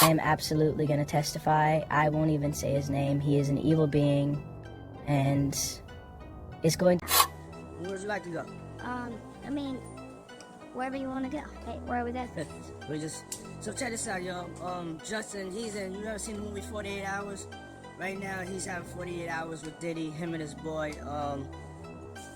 I am absolutely going to testify. I won't even say his name. He is an evil being, and it's going to... Where would you like to go? I mean, wherever you want to go. Hey, where are we at? So check this out, yo. Justin, you ever seen the movie 48 Hours? Right now, he's having 48 hours with Diddy, him and his boy.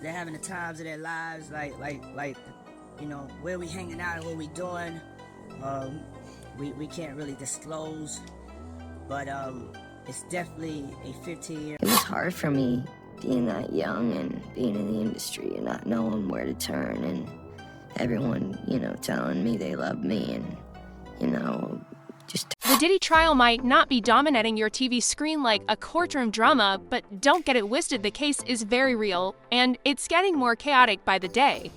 They're having the times of their lives, like, you know, where we hanging out and what we doing. We can't really disclose, but it's definitely a 15-year. It was hard for me being that young and being in the industry and not knowing where to turn, and everyone, you know, telling me they love me, and, you know, just... The Diddy trial might not be dominating your TV screen like a courtroom drama, but don't get it twisted, the case is very real, and it's getting more chaotic by the day.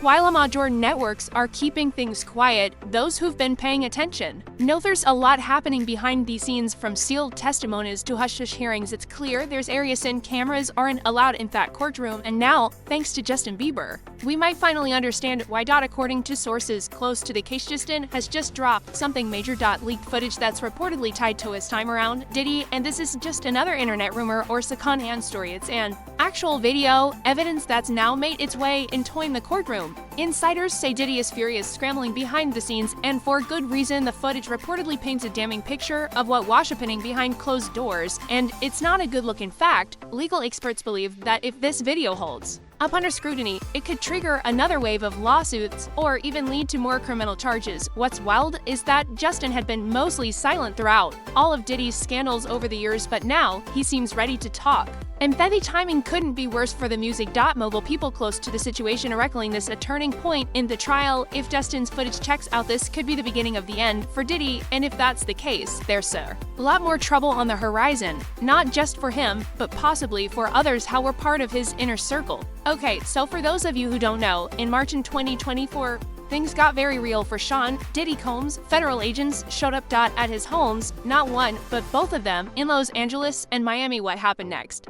While major networks are keeping things quiet, those who've been paying attention know there's a lot happening behind the scenes, from sealed testimonies to hush-hush hearings. It's clear there's areas in cameras aren't allowed in that courtroom, and now, thanks to Justin Bieber, we might finally understand why. According to sources close to the case, Justin has just dropped something major. Leaked footage that's reportedly tied to his time around Diddy, and this is just another internet rumor or second-hand story. It's an actual video evidence that's now made its way into the courtroom. Insiders say Diddy is furious, scrambling behind the scenes, and for good reason. The footage reportedly paints a damning picture of what was happening behind closed doors, and it's not a good-looking fact. Legal experts believe that if this video holds up under scrutiny, it could trigger another wave of lawsuits or even lead to more criminal charges. What's wild is that Justin had been mostly silent throughout all of Diddy's scandals over the years, but now he seems ready to talk. And then the timing couldn't be worse for the music. Mobile people close to the situation are reckoning this a turning point in the trial. If Justin's footage checks out, this could be the beginning of the end for Diddy, and if that's the case, there's a lot more trouble on the horizon, not just for him, but possibly for others who were part of his inner circle. Okay, so for those of you who don't know, in March in 2024, things got very real for Sean Diddy Combs. Federal agents showed up at his homes, not one, but both of them, in Los Angeles and Miami. What happened next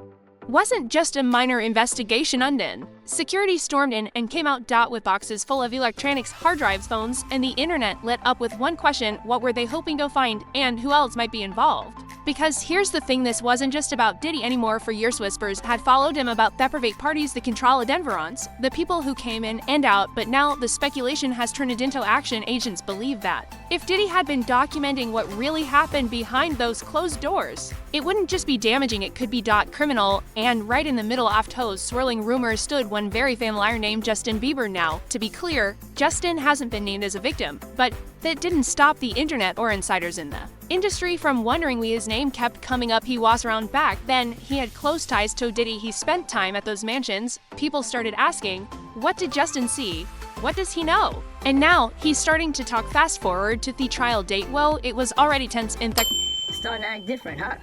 wasn't just a minor investigation undone. Security stormed in and came out with boxes full of electronics, hard drives, phones, and the internet lit up with one question: what were they hoping to find, and who else might be involved? Because here's the thing, this wasn't just about Diddy anymore. For years, whispers had followed him about the private parties, the control of Denverons, the people who came in and out, but now the speculation has turned into action. Agents believe that if Diddy had been documenting what really happened behind those closed doors, it wouldn't just be damaging, it could be criminal. And right in the middle of those swirling rumors stood one very familiar name, Justin Bieber. Now, to be clear, Justin hasn't been named as a victim, but that didn't stop the internet or insiders in the industry from wondering why his name kept coming up. He was around back then, he had close ties to Diddy, he spent time at those mansions. People started asking, what did Justin see? What does he know? And now he's starting to talk. Fast forward to the trial date. Well, it was already tense in fact. Starting to act different, huh?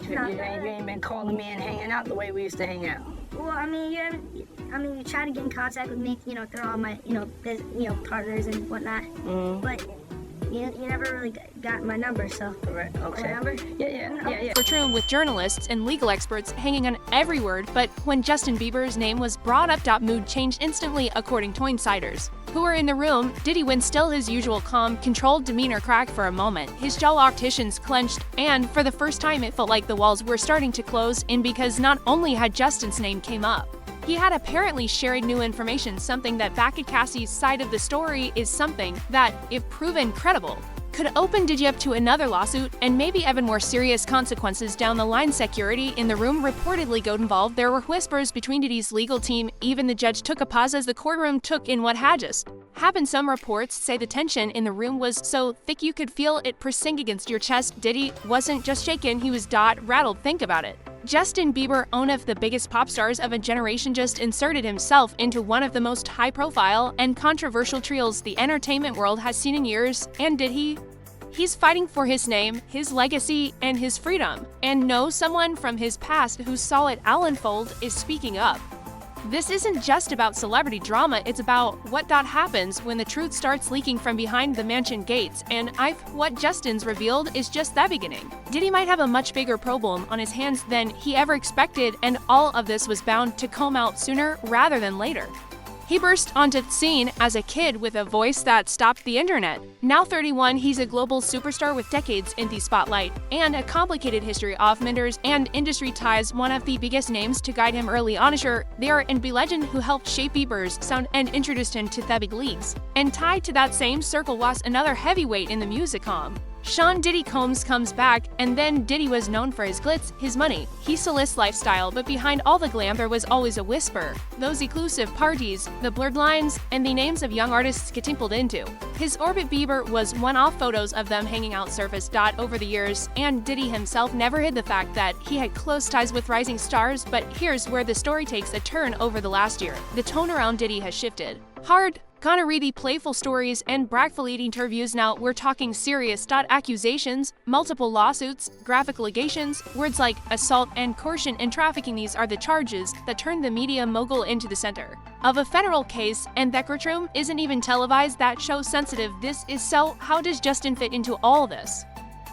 You ain't been calling me and hanging out the way we used to hang out. Well, I mean, you try to get in contact with me, you know, through all my, partners and whatnot. But you never really got my number, so. Right, okay. My number? Yeah. Courtroom with journalists and legal experts hanging on every word, but when Justin Bieber's name was brought up, mood changed instantly, according to insiders who were in the room. Diddy, when still his usual calm, controlled demeanor, cracked for a moment. His jaw opticians clenched, and for the first time it felt like the walls were starting to close in, because not only had Justin's name came up, he had apparently shared new information, something that back at Cassie's side of the story is something that, if proven credible, could open Diddy up to another lawsuit and maybe even more serious consequences down the line. Security in the room reportedly got involved. There were whispers between Diddy's legal team. Even the judge took a pause as the courtroom took in what had just happened. Some reports say the tension in the room was so thick you could feel it pressing against your chest. Diddy wasn't just shaken, he was rattled. Think about it. Justin Bieber, one of the biggest pop stars of a generation, just inserted himself into one of the most high-profile and controversial trials the entertainment world has seen in years. And he's fighting for his name, his legacy, and his freedom. And someone from his past who saw it all unfold is speaking up. This isn't just about celebrity drama, it's about what happens when the truth starts leaking from behind the mansion gates, and what Justin's revealed is just the beginning. Diddy might have a much bigger problem on his hands than he ever expected, and all of this was bound to come out sooner rather than later. He burst onto the scene as a kid with a voice that stopped the internet. Now 31, he's a global superstar with decades in the spotlight and a complicated history of mentors and industry ties. One of the biggest names to guide him early on, sure, they are an NBA legend who helped shape Bieber's sound and introduced him to the big leagues. And tied to that same circle was another heavyweight in the music comm. Sean Diddy Combs comes back, and then Diddy was known for his glitz, his money, his soulless lifestyle, but behind all the glam there was always a whisper. Those elusive parties, the blurred lines, and the names of young artists get dimpled into. His Orbit Bieber was one-off photos of them hanging out surfaced. Over the years, and Diddy himself never hid the fact that he had close ties with rising stars, but here's where the story takes a turn over the last year. The tone around Diddy has shifted. Hard, kinda really playful stories and bragful interviews. Now we're talking serious accusations, multiple lawsuits, graphic allegations, words like assault and coercion and trafficking. These are the charges that turned the media mogul into the center of a federal case, and the Courtroom isn't even televised. That show's sensitive. This is so. How does Justin fit into all this?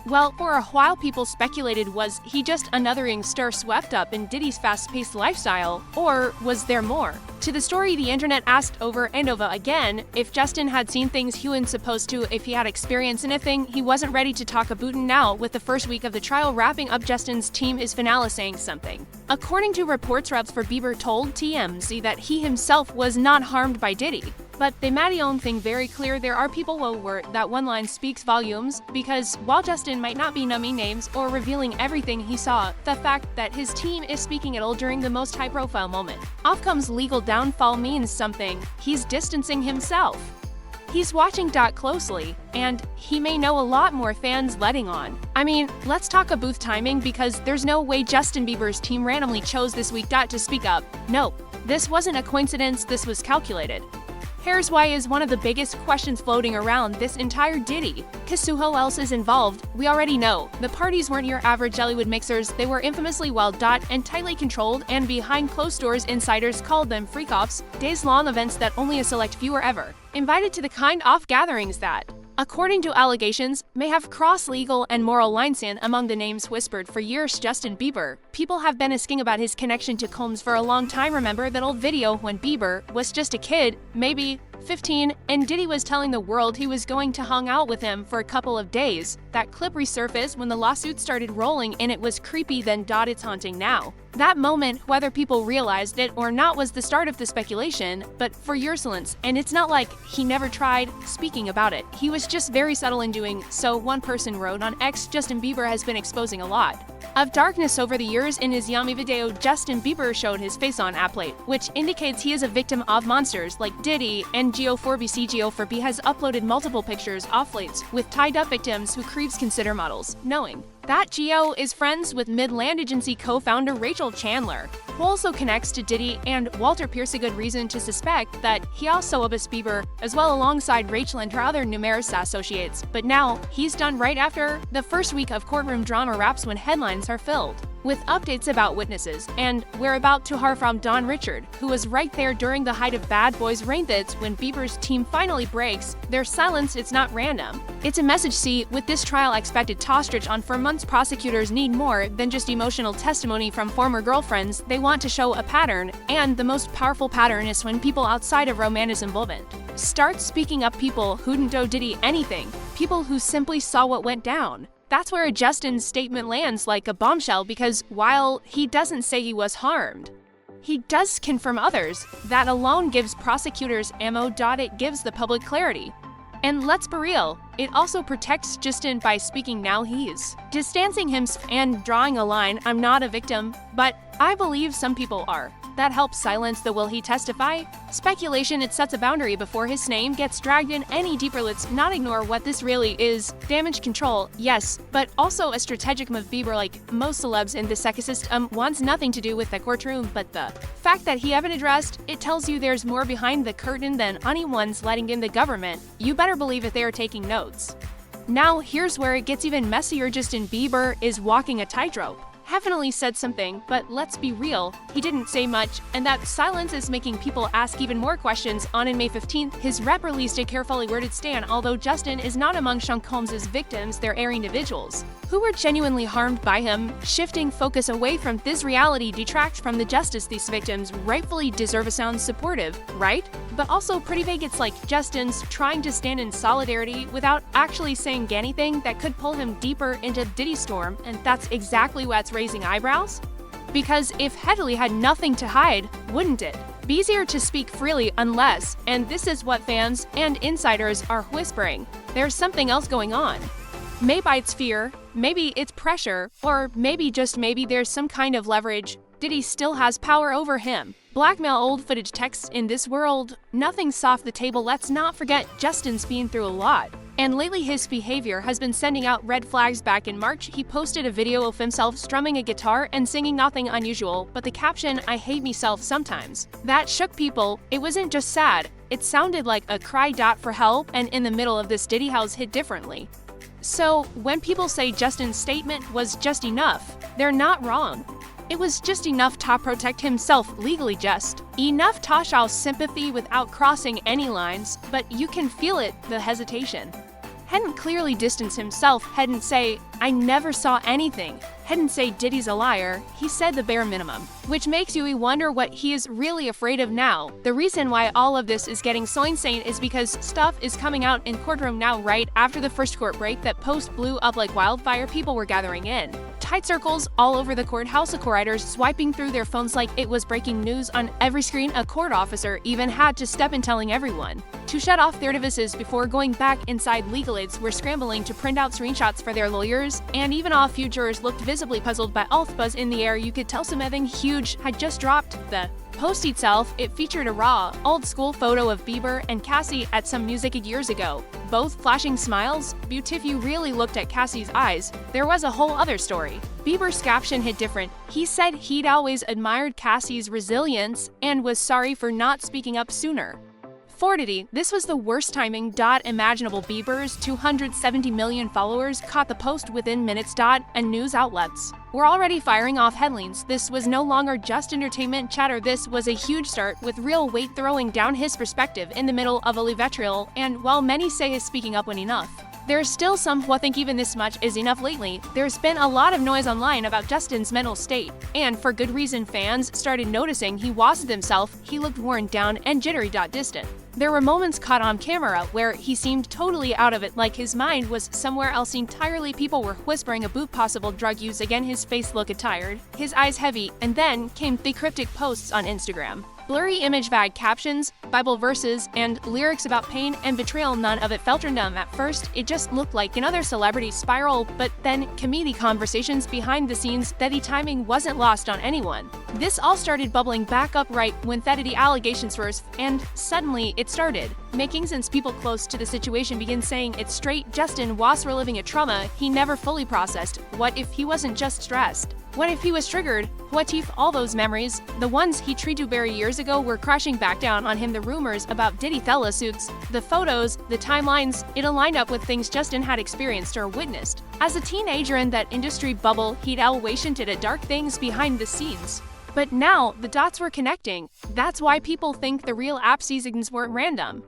Well, for a while people speculated, was he just another youngster swept up in Diddy's fast-paced lifestyle, or was there more? To the story, the internet asked over and over again if Justin had seen things he wasn't supposed to, if he had experienced anything. He wasn't ready to talk about it now, with the first week of the trial wrapping up. Justin's team is finale saying something. According to reports, reps for Bieber told TMZ that he himself was not harmed by Diddy. But they made their own thing very clear. There are people where that one line speaks volumes, because while Justin might not be naming names or revealing everything he saw, the fact that his team is speaking it all during the most high-profile moment. Ofcom's legal downfall means something. He's distancing himself. He's watching closely, and he may know a lot more fans letting on. I mean, let's talk a booth timing, because there's no way Justin Bieber's team randomly chose this week to speak up. No, this wasn't a coincidence, this was calculated. Here's why is one of the biggest questions floating around this entire Diddy. Cause who else is involved? We already know. The parties weren't your average Hollywood mixers. They were infamously well dot and tightly controlled, and behind closed doors insiders called them freak-offs, days-long events that only a select few were ever invited to. The kind of gatherings that, according to allegations, may have crossed legal and moral lines. In among the names whispered for years, Justin Bieber. People have been asking about his connection to Combs for a long time. Remember that old video when Bieber was just a kid, maybe 15, and Diddy was telling the world he was going to hang out with him for a couple of days. That clip resurfaced when the lawsuit started rolling, and it was creepy then. It's haunting now. That moment, whether people realized it or not, was the start of the speculation, but for years, and it's not like he never tried speaking about it. He was just very subtle in doing so. One person wrote on X, Justin Bieber has been exposing a lot of darkness over the years. In his Yummy video, Justin Bieber showed his face on app plate, which indicates he is a victim of monsters like Diddy, and Geo4BC Geo4B has uploaded multiple pictures off plates with tied-up victims who creeps consider models, knowing that Geo is friends with Midland Agency co-founder Rachel Chandler, who also connects to Diddy and Walter Pierce. A good reason to suspect that he also obsessed Bieber as well, alongside Rachel and her other numerous associates. But now, he's done right after the first week of courtroom drama wraps, when headlines are filled with updates about witnesses, and we're about to hear from Don Richard, who was right there during the height of Bad Boys reign. That's when Bieber's team finally breaks their silence. It's not random. It's a message. See, with this trial expected to stretch on for months, prosecutors need more than just emotional testimony from former girlfriends. They want to show a pattern, and the most powerful pattern is when people outside of romantic involvement start speaking up. People who didn't owe Diddy anything, people who simply saw what went down. That's where Justin's statement lands like a bombshell, because while he doesn't say he was harmed, he does confirm others. That alone gives prosecutors ammo. It gives the public clarity. And let's be real, it also protects Justin by speaking now. He's distancing himself and drawing a line. I'm not a victim, but I believe some people are. That helps silence the will he testify speculation. It sets a boundary before his name gets dragged in any deeper. Let's not ignore what this really is. Damage control, yes, but also a strategic move. Bieber, like most celebs in the ecosystem, wants nothing to do with the courtroom, but the fact that he haven't addressed it tells you there's more behind the curtain than anyone's letting in. The government, you better believe it, they are taking notes. Now here's where it gets even messier. Justin Bieber is walking a tightrope. Definitely said something, but let's be real, he didn't say much, and that silence is making people ask even more questions. On May 15th, his rep released a carefully worded stand. Although Justin is not among Sean Combs' victims, they're individuals who were genuinely harmed by him. Shifting focus away from this reality detracts from the justice these victims rightfully deserve. A sound supportive, right? but also pretty vague. It's like Justin's trying to stand in solidarity without actually saying anything that could pull him deeper into Diddy's storm, and that's exactly what's raising eyebrows. Because if Headley had nothing to hide, wouldn't it be easier to speak freely unless, and this is what fans and insiders are whispering, there's something else going on. Maybe it's fear, maybe it's pressure, or maybe just maybe there's some kind of leverage. Diddy still has power over him. Blackmail old footage texts in this world, nothing's off the table. Let's not forget Justin's been through a lot. And lately his behavior has been sending out red flags. Back in March, he posted a video of himself strumming a guitar and singing nothing unusual, but the caption, "I hate myself sometimes." That shook people. It wasn't just sad, it sounded like a cry for help, and in the middle of this Diddy house hit differently. So when people say Justin's statement was just enough, they're not wrong. It was just enough to protect himself legally, just enough to show sympathy without crossing any lines, but you can feel it, the hesitation. Hadn't clearly distanced himself, hadn't say, "I never saw anything," hadn't say Diddy's a liar, he said the bare minimum. Which makes you wonder what he is really afraid of now. The reason why all of this is getting so insane is because stuff is coming out in Courtroom now right after the first court break. That post blew up like wildfire, people were gathering in. Tight circles all over the courthouse, court writers swiping through their phones like it was breaking news on every screen. A court officer even had to step in telling everyone to shut off their devices before going back inside. Legal aides were scrambling to print out screenshots for their lawyers, and even a few jurors looked visibly puzzled by all the buzz in the air. You could tell something huge had just dropped. The post itself, it featured a raw, old-school photo of Bieber and Cassie at some music years ago, both flashing smiles. But if you really looked at Cassie's eyes, there was a whole other story. Bieber's caption hit different. He said he'd always admired Cassie's resilience and was sorry for not speaking up sooner. For Diddy, this was the worst timing. Imaginable. Bieber's 270 million followers caught the post within minutes. And news outlets were already firing off headlines. This was no longer just entertainment chatter. This was a huge start with real weight throwing down his perspective in the middle of a vitriol. And while many say his speaking up when enough, there's still some who think even this much is enough. Lately, there's been a lot of noise online about Justin's mental state, and for good reason. Fans started noticing he wasn't himself. He looked worn down and jittery. Distant. There were moments caught on camera where he seemed totally out of it, like his mind was somewhere else entirely. People were whispering about possible drug use. Again, his face looked tired, his eyes heavy, and then came the cryptic posts on Instagram. Blurry image, vague captions, Bible verses, and lyrics about pain and betrayal. None of it felt random. At first, it just looked like another celebrity spiral, but then comedy conversations behind the scenes. That the timing wasn't lost on anyone. This all started bubbling back up right when the allegations first, and suddenly it started making sense. People close to the situation began saying it's straight. Justin was reliving a trauma he never fully processed. What if he wasn't just stressed? What if he was triggered? What if all those memories, the ones he tried to bury years ago, were crashing back down on him? The rumors about Diddy lawsuits, the photos, the timelines, it aligned up with things Justin had experienced or witnessed. As a teenager in that industry bubble, he'd always hinted at dark things behind the scenes. But now, the dots were connecting. That's why people think the real app seasons weren't random.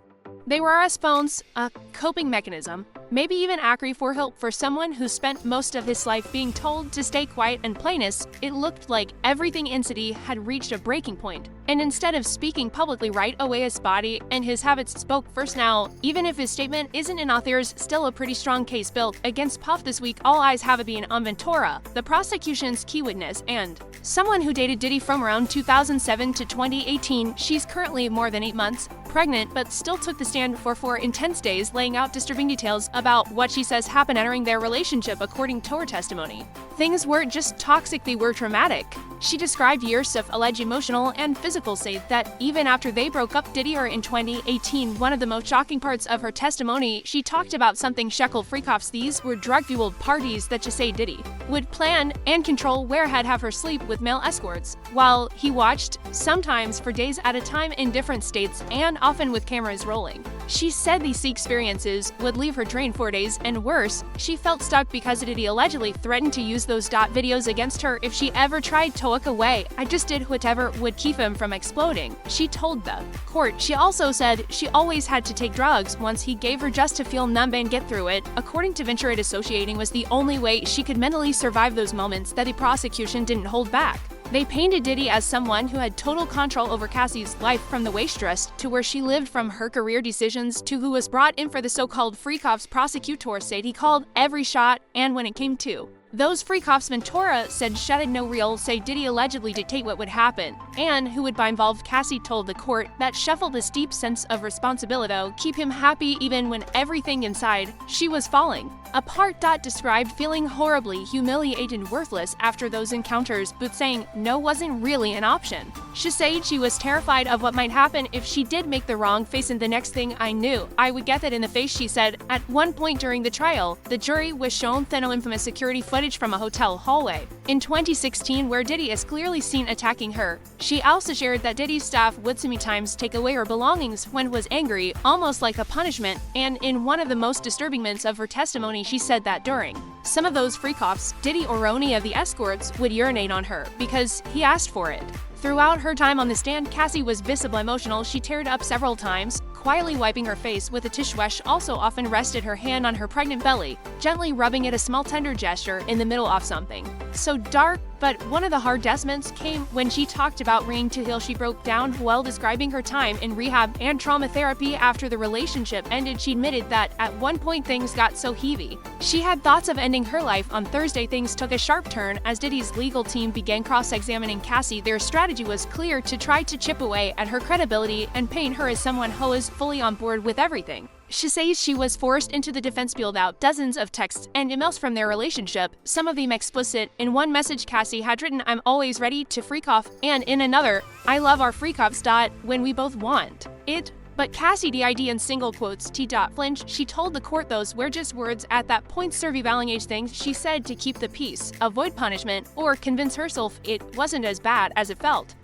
They were a response, a coping mechanism, maybe even acry for help. For someone who spent most of his life being told to stay quiet and plainness, it looked like everything in Diddy had reached a breaking point. And instead of speaking publicly right away, his body and his habits spoke first. Now, even if his statement isn't enough, there's still a pretty strong case built against Puff this week. All eyes have been on Ventura, the prosecution's key witness, and someone who dated Diddy from around 2007 to 2018. She's currently more than 8 months pregnant, but still took the stand for 4 intense days, laying out disturbing details about what she says happened entering their relationship. According to her testimony, things weren't just toxic, they were traumatic. She described years of alleged emotional and physical state that even after they broke up, Diddy her in 2018. One of the most shocking parts of her testimony, she talked about something shekel freak-offs. These were drug-fueled parties that just say Diddy would plan and control where he'd have her sleep with male escorts, while he watched, sometimes for days at a time in different states and often with cameras rolling. She said these experiences would leave her drained for days, and worse, she felt stuck because Diddy allegedly threatened to use those videos against her if she ever tried to look away. "I just did whatever would keep him from exploding," she told the court. She also said she always had to take drugs once he gave her just to feel numb and get through it. According to Ventura, dissociating was the only way she could mentally survive those moments. That the prosecution didn't hold back. They painted Diddy as someone who had total control over Cassie's life, from the way she dressed to where she lived, from her career decisions to who was brought in for the so-called freak offs. Prosecutors said he called every shot, and when it came to those freak offs, Ventura said shut no real say Diddy allegedly dictate what would happen and who would be involved. Cassie told the court that shuffled this deep sense of responsibility keep him happy even when everything inside she was falling apart. Described feeling horribly humiliated and worthless after those encounters, but saying no wasn't really an option. She said she was terrified of what might happen if she did make the wrong face, and the next thing I knew, I would get that in the face. She said at one point during the trial, the jury was shown infamous security footage from a hotel hallway in 2016 where Diddy is clearly seen attacking her. She also shared that Diddy's staff would sometimes take away her belongings when was angry, almost like a punishment, and in one of the most disturbing moments of her testimony, she said that during some of those freak-offs, Diddy or any of the escorts would urinate on her because he asked for it. Throughout her time on the stand, Cassie was visibly emotional. She teared up several times, quietly wiping her face with a tissue. Also often rested her hand on her pregnant belly, gently rubbing it, a small tender gesture in the middle of something so dark. But one of the hardest moments came when she talked about Rain to Hill. She broke down while describing her time in rehab and trauma therapy after the relationship ended. She admitted that at one point things got so heavy she had thoughts of ending her life. On Thursday, things took a sharp turn as Diddy's legal team began cross-examining Cassie. Their strategy was clear: to try to chip away at her credibility and paint her as someone who is fully on board with everything. She says she was forced into the defense, spilled out dozens of texts and emails from their relationship, some of them explicit. In one message, Cassie had written, "I'm always ready to freak off," and in another, "I love our freak offs. When we both want it." But Cassie did in single quotes flinch. She told the court those were just words at that point, surviving things she said to keep the peace, avoid punishment, or convince herself it wasn't as bad as it felt.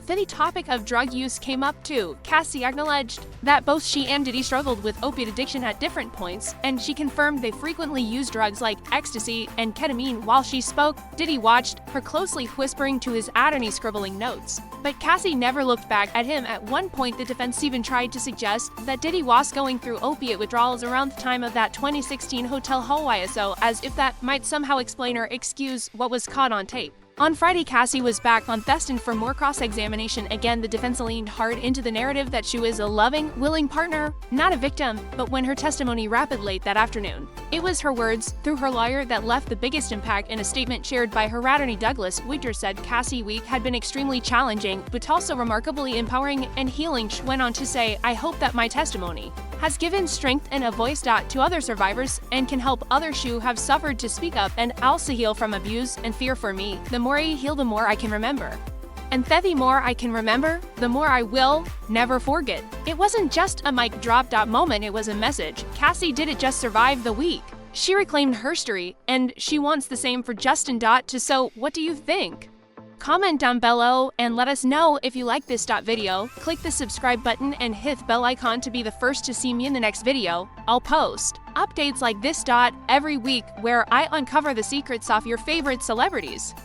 Then the topic of drug use came up too. Cassie acknowledged that both she and Diddy struggled with opiate addiction at different points, and she confirmed they frequently used drugs like ecstasy and ketamine. While she spoke, Diddy watched her closely, whispering to his attorney, scribbling notes. But Cassie never looked back at him. At one point, the defense even tried to suggest that Diddy was going through opiate withdrawals around the time of that 2016 hotel hallway, so as if that might somehow explain or excuse what was caught on tape. On Friday, Cassie was back on Theston for more cross-examination. Again, the defense leaned hard into the narrative that she was a loving, willing partner, not a victim. But when her testimony wrapped late that afternoon, it was her words, through her lawyer, that left the biggest impact. In a statement shared by her attorney, Douglas Winter said Cassie week had been extremely challenging, but also remarkably empowering and healing. She went on to say, "I hope that my testimony has given strength and a voice to other survivors and can help others who have suffered to speak up and also heal from abuse and fear. For me, the more I heal, the more I can remember. And the more I can remember, the more I will never forget." It wasn't just a mic drop moment, it was a message. Cassie didn't just survive the week. She reclaimed her story, and she wants the same for Justin. So what do you think? Comment down below and let us know if you like this video. Click the subscribe button and hit the bell icon to be the first to see me in the next video. I'll post updates like this every week where I uncover the secrets of your favorite celebrities.